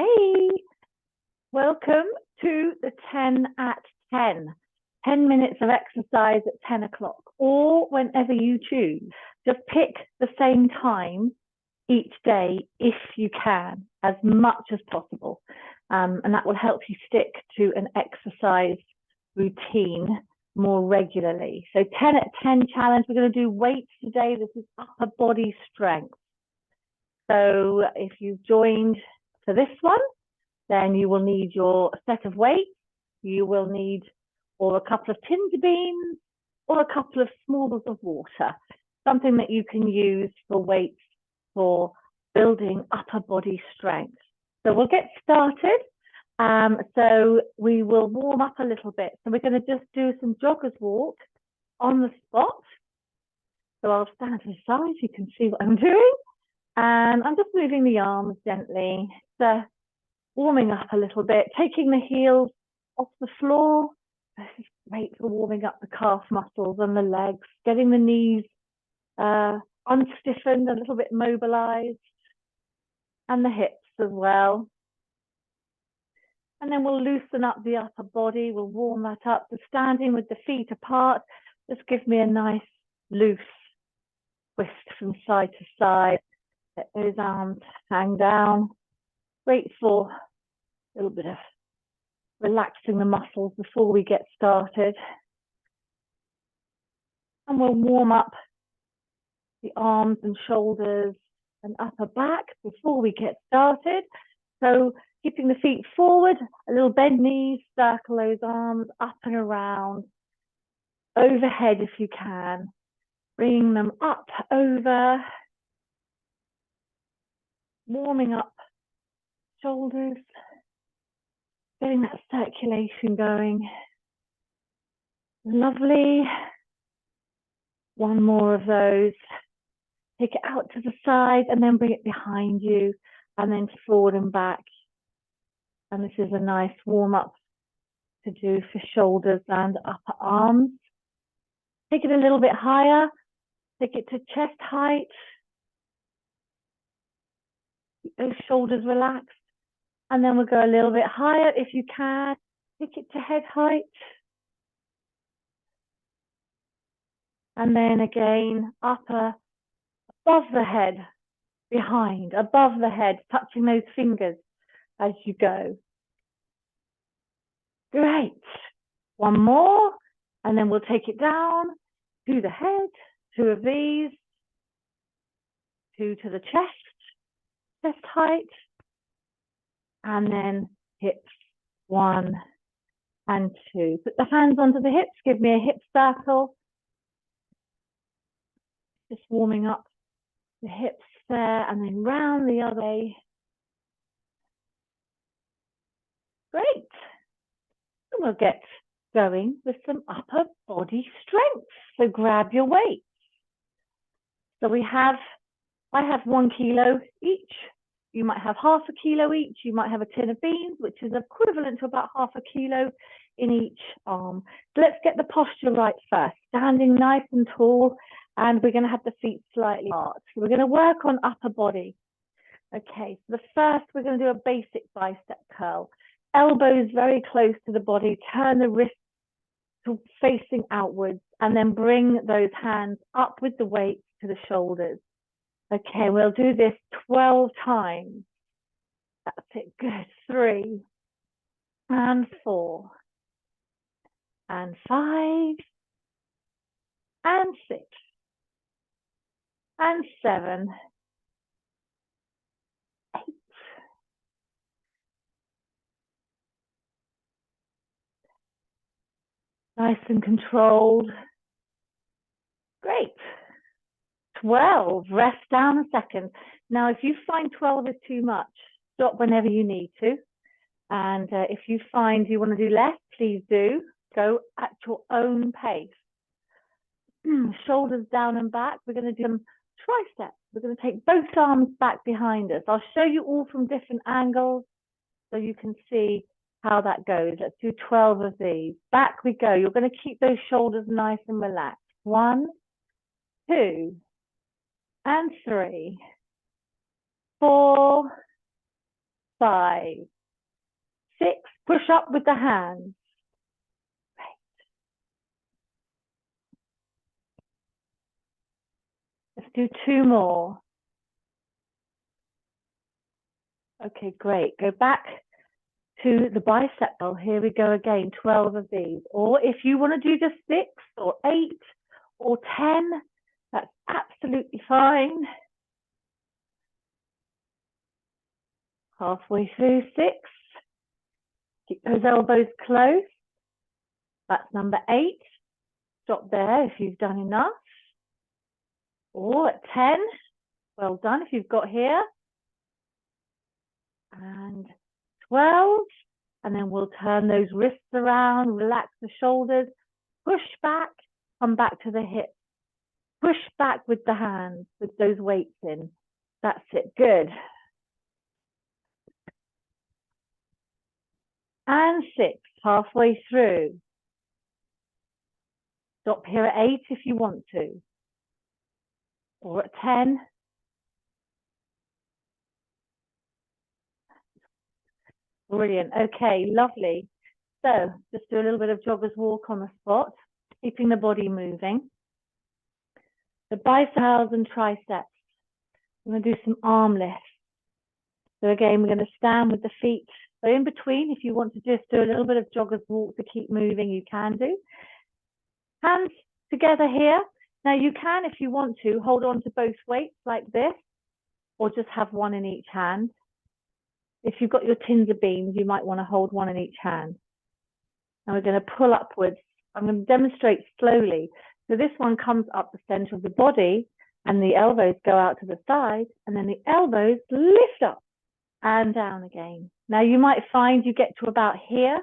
Hey, welcome to the 10 at 10. 10 minutes of exercise at 10 o'clock or whenever you choose. Just pick the same time each day if you can, as much as possible. And that will help you stick to an exercise routine more regularly. So 10 at 10 challenge, we're going to do weights today. This is upper body strength. So if you've joined for this one, then you will need your set of weights. You will need or a couple of tins of beans or a couple of smalls of water, something that you can use for weights for building upper body strength. So we'll get started. So we will warm up a little bit. So we're going to just do some joggers walk on the spot. So I'll stand to the side so you can see what I'm doing. And I'm just moving the arms gently. So warming up a little bit, taking the heels off the floor. This is great for warming up the calf muscles and the legs, getting the knees unstiffened, a little bit mobilized, and the hips as well. And then we'll loosen up the upper body. We'll warm that up. So standing with the feet apart, just give me a nice loose twist from side to side. Let those arms hang down. Great for a little bit of relaxing the muscles before we get started. And we'll warm up the arms and shoulders and upper back before we get started. So keeping the feet forward, a little bend knees, circle those arms up and around, overhead if you can, bringing them up, over, warming up shoulders, getting that circulation going. Lovely. One more of those. Take it out to the side and then bring it behind you and then forward and back. And this is a nice warm up to do for shoulders and upper arms. Take it a little bit higher. Take it to chest height. Keep those shoulders relaxed. And then we'll go a little bit higher if you can. Take it to head height. And then again, upper, above the head, behind, above the head, touching those fingers as you go. Great. One more, and then we'll take it down to the head, 2 of these, 2 to the chest height, and then hips, 1 and 2. Put the hands onto the hips, give me a hip circle. Just warming up the hips there, and then round the other way. Great. And we'll get going with some upper body strength. So grab your weights. So I have 1 kilo each. You might have half a kilo each. You might have a tin of beans, which is equivalent to about half a kilo in each arm. So let's get the posture right first. Standing nice and tall, and we're going to have the feet slightly apart. So we're going to work on upper body. Okay, so the first, we're going to do a basic bicep curl. Elbows very close to the body. Turn the wrists to facing outwards, and then bring those hands up with the weight to the shoulders. Okay, we'll do this 12 times. That's it, good. 3 and 4 and 5 and 6 and 7, 8. Nice and controlled. Great. 12, rest down a second. Now, if you find 12 is too much, stop whenever you need to. And if you find you want to do less, please do. Go at your own pace. Shoulders down and back. We're going to do some triceps. We're going to take both arms back behind us. I'll show you all from different angles so you can see how that goes. Let's do 12 of these. Back we go. You're going to keep those shoulders nice and relaxed. 1, 2, and 3, 4, 5, 6, push up with the hands. Let's do 2 more. Okay, great. Go back to the bicep curl. Here we go again, 12 of these. Or if you want to do just 6 or 8 or 10, that's absolutely fine. Halfway through 6. Keep those elbows close. That's number 8. Stop there if you've done enough. Or at 10. Well done if you've got here. And 12. And then we'll turn those wrists around, relax the shoulders, push back, come back to the hips. Push back with the hands, with those weights in. That's it, good. And 6, halfway through. Stop here at 8 if you want to. Or at 10. Brilliant, okay, lovely. So just do a little bit of jogger's walk on the spot, keeping the body moving. The biceps and triceps. We're going to do some arm lifts. So again, we're going to stand with the feet. So in between, if you want to just do a little bit of jogger's walk to keep moving, you can do. Hands together here. Now you can, if you want to, hold on to both weights like this, or just have one in each hand. If you've got your tins of beans, you might want to hold one in each hand. And we're going to pull upwards. I'm going to demonstrate slowly. So this one comes up the center of the body, and the elbows go out to the side, and then the elbows lift up and down again. Now you might find you get to about here,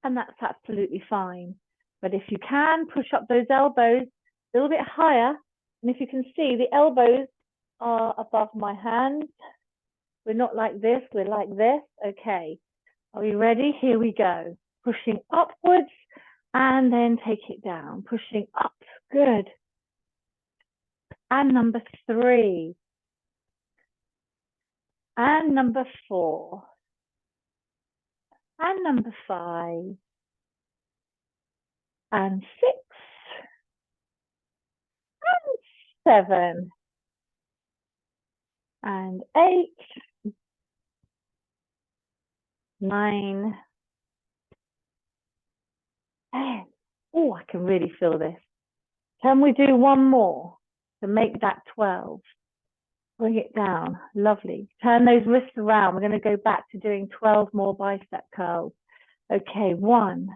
and that's absolutely fine. But if you can, push up those elbows a little bit higher. And if you can see, the elbows are above my hands. We're not like this, we're like this. Okay, are we ready? Here we go. Pushing upwards and then take it down. Pushing up, good. And number 3. And number 4. And number 5. And 6. And 7. And 8. 9. 10. Oh, I can really feel this. Can we do one more to make that 12? Bring it down. Lovely. Turn those wrists around. We're going to go back to doing 12 more bicep curls. Okay, 1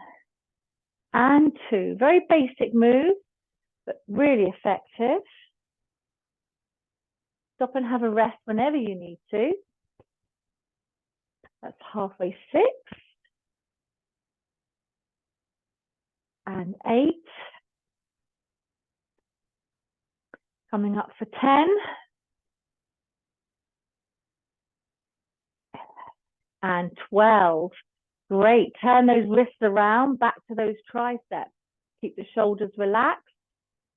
and 2. Very basic move, but really effective. Stop and have a rest whenever you need to. That's halfway 6. And 8. Coming up for 10. And 12. Great. Turn those wrists around, back to those triceps. Keep the shoulders relaxed.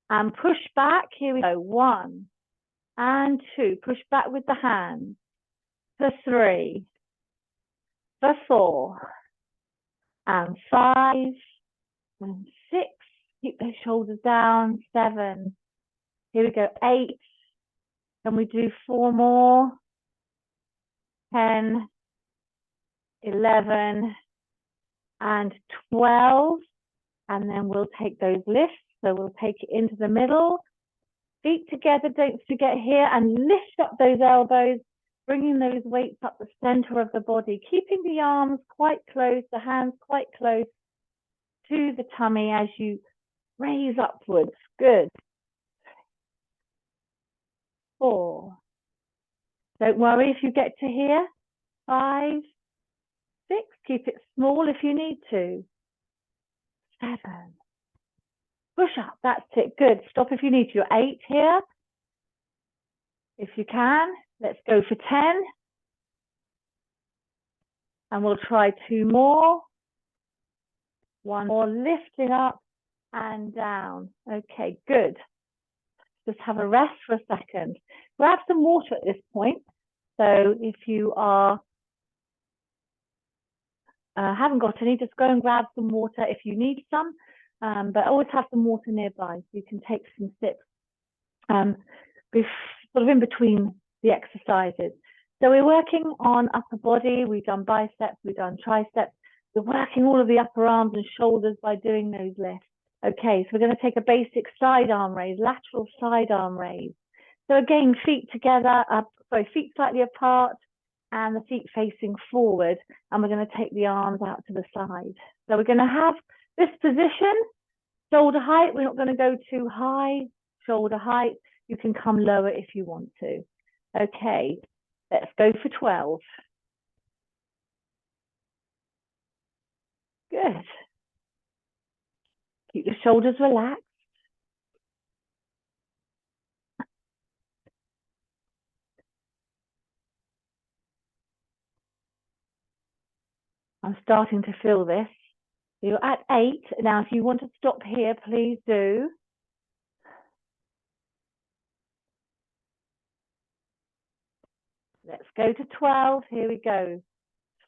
And push back. Here we go. 1 and 2. Push back with the hands. For 3. For 4. And 5. And 6. Keep those shoulders down. 7. Here we go. 8. Can we do 4 more? 10. 11 and 12, and then we'll take those lifts. So we'll take it into the middle, feet together, don't forget here, and lift up those elbows, bringing those weights up the center of the body, keeping the arms quite close, the hands quite close to the tummy as you raise upwards. Good. 4. Don't worry if you get to here. 5. 6, keep it small if you need to. 7. Push up, that's it, good. Stop if you need to. You're 8 here. If you can, let's go for 10. And we'll try 2 more. 1 more, lifting up and down. Okay, good. Just have a rest for a second. Grab some water at this point. So if you are haven't got any, just go and grab some water if you need some. But always have some water nearby so you can take some sips sort of in between the exercises. So we're working on upper body, we've done biceps, we've done triceps. We're working all of the upper arms and shoulders by doing those lifts. Okay, so we're going to take a basic side arm raise, lateral side arm raise. So again, feet together, feet slightly apart and the feet facing forward. And we're going to take the arms out to the side. So we're going to have this position, shoulder height. We're not going to go too high, shoulder height. You can come lower if you want to. Okay, let's go for 12. Good. Keep your shoulders relaxed. I'm starting to feel this. You're at 8. Now, if you want to stop here, please do. Let's go to 12. Here we go.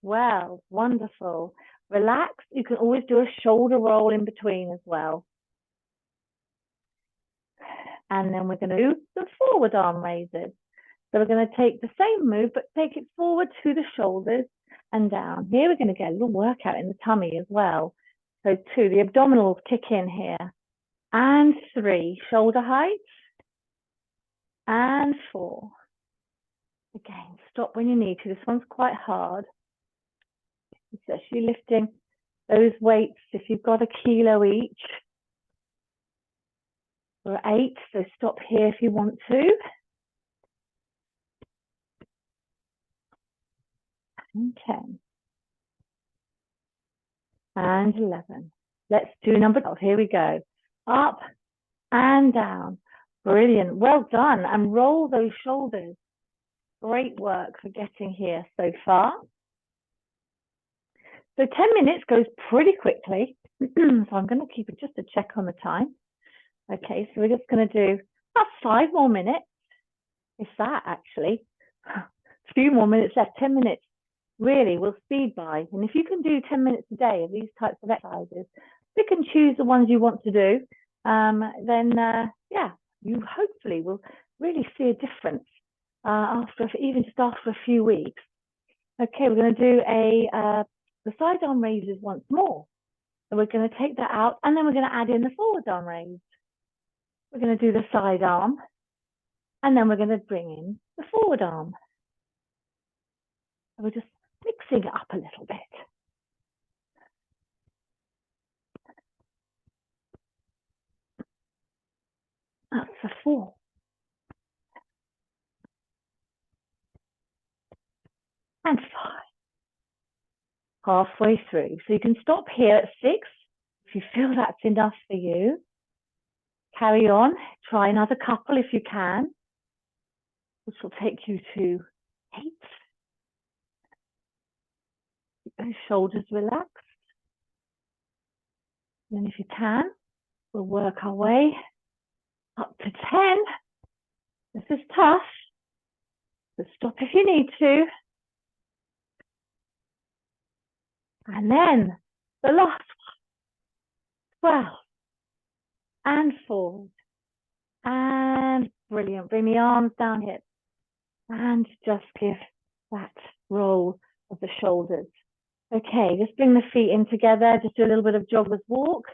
12. Wonderful. Relax. You can always do a shoulder roll in between as well. And then we're going to do the forward arm raises. So we're going to take the same move, but take it forward to the shoulders and down. Here we're going to get a little workout in the tummy as well. So 2, the abdominals kick in here. And 3, shoulder height. And 4. Again, stop when you need to. This one's quite hard. Especially lifting those weights if you've got 1 kilo each. We're at 8, so stop here if you want to. And 10. And 11. Let's do number 12. Here we go. Up and down. Brilliant. Well done. And roll those shoulders. Great work for getting here so far. So 10 minutes goes pretty quickly. So I'm going to keep it just to check on the time. Okay, so we're just going to do about 5 more minutes. If that, actually. A few more minutes left. 10 minutes really will speed by. And if you can do 10 minutes a day of these types of exercises, pick and choose the ones you want to do, then yeah, you hopefully will really see a difference even just after a few weeks. Okay, we're going to do the side arm raises once more. So we're going to take that out and then we're going to add in the forward arm raise. We're going to do the side arm and then we're going to bring in the forward arm. So we're just mixing it up a little bit. That's a 4. And 5. Halfway through. So you can stop here at 6. If you feel that's enough for you, carry on. Try another couple if you can, which will take you to 8. Keep those shoulders relaxed. And then if you can, we'll work our way up to 10. This is tough, so stop if you need to. And then the last one, 12. And forward. And brilliant. Bring the arms down here. And just give that roll of the shoulders. Okay, just bring the feet in together. Just do a little bit of jogger's walk.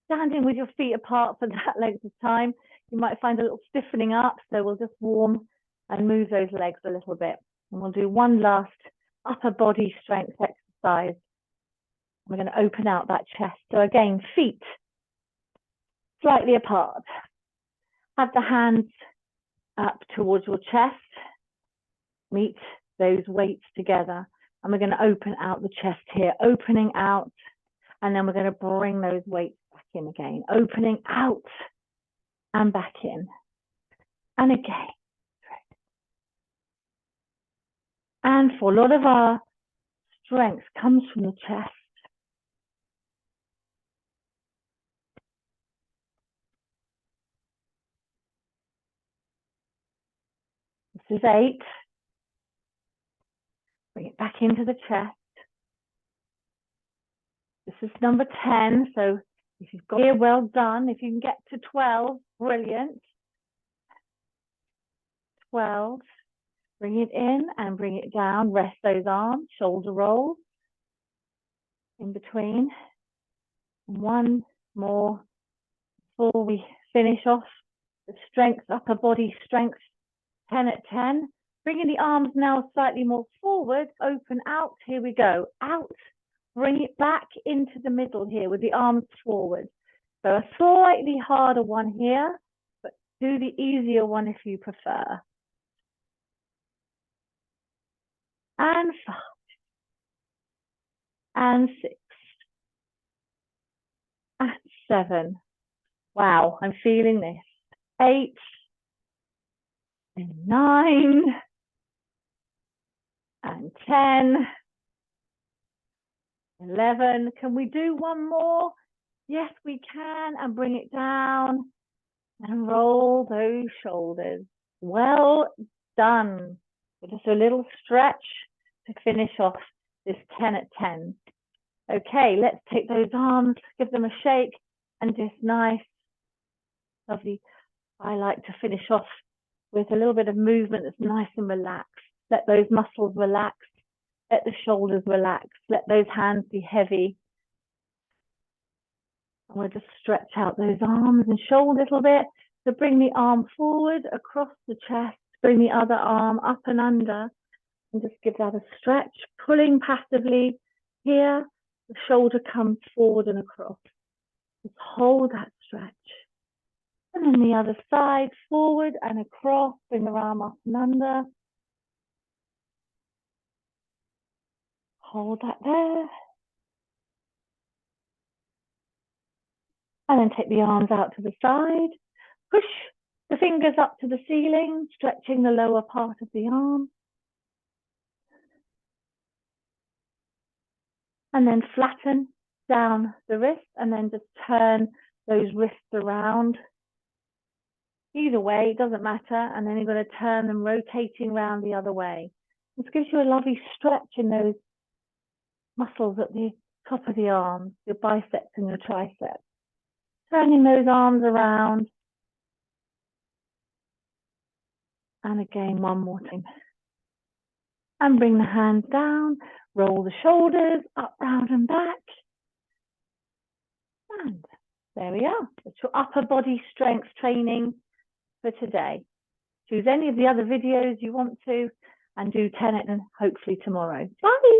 Standing with your feet apart for that length of time. You might find a little stiffening up, so we'll just warm and move those legs a little bit. And we'll do one last upper body strength exercise. We're going to open out that chest. So again, feet slightly apart. Have the hands up towards your chest. Meet those weights together. And we're going to open out the chest here, opening out. And then we're going to bring those weights back in again, opening out and back in. And again. And for a lot of our strength comes from the chest. This is 8. Bring it back into the chest. This is number 10. So if you've got here, well done. If you can get to 12, brilliant. 12. Bring it in and bring it down. Rest those arms, shoulder rolls in between. One more before we finish off the strength, upper body strength, 10 at 10. Bringing the arms now slightly more forward, open out. Here we go. Out. Bring it back into the middle here with the arms forward. So a slightly harder one here, but do the easier one if you prefer. And 5. And 6. And 7. Wow, I'm feeling this. 8. And 9. And 10. 11. Can we do one more? Yes, we can. And bring it down and roll those shoulders. Well done. Just a little stretch to finish off this 10 at 10. Okay, let's take those arms, give them a shake, and just nice, lovely. I like to finish off with a little bit of movement that's nice and relaxed. Let those muscles relax. Let the shoulders relax. Let those hands be heavy. And we'll just stretch out those arms and shoulder a little bit. So bring the arm forward across the chest. Bring the other arm up and under. And just give that a stretch. Pulling passively here. The shoulder comes forward and across. Just hold that stretch. And then the other side, forward and across. Bring the arm up and under. Hold that there. And then take the arms out to the side. Push the fingers up to the ceiling, stretching the lower part of the arm. And then flatten down the wrist and then just turn those wrists around. Either way, it doesn't matter. And then you're going to turn them rotating around the other way. This gives you a lovely stretch in those muscles at the top of the arms, your biceps and your triceps. Turning those arms around. And again, one more time. And bring the hands down. Roll the shoulders up, round and back. And there we are. It's your upper body strength training for today. Choose any of the other videos you want to and do 10 and hopefully tomorrow. Bye.